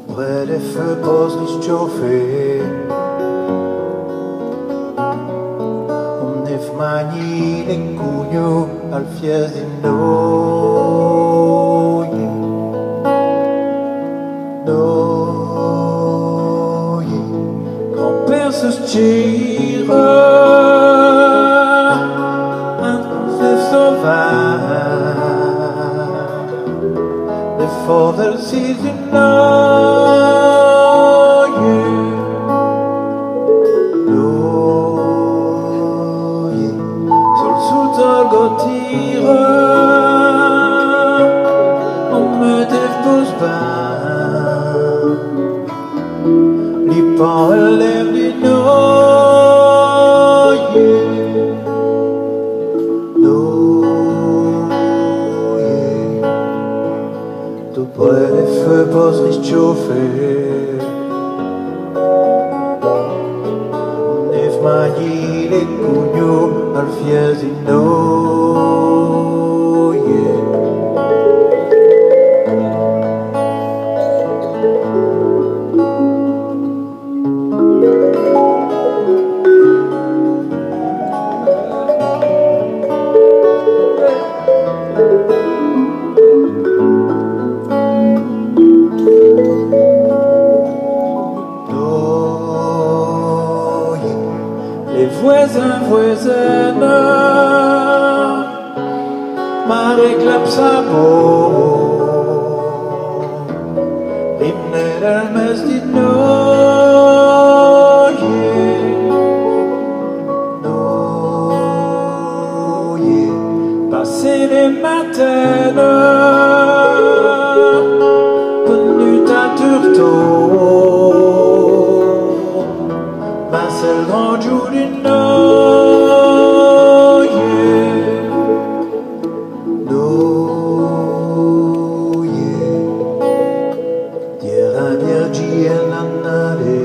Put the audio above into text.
près des feux poserich chauffer. On est mani les couilloux al fiesino. Grand-père se tire un français sauvage, les forêts sul sud tire on me dépose pas li pan l'air du tout près des feux poserich chauffer. Nef mani les couilloux al fiesino. Les voisins, voisines, ma réclame sa beau. Rimne del mes di noie, passer les matins, connu d'un tourteau, ma c'est le grand jour du Dire a Virgi e l'annale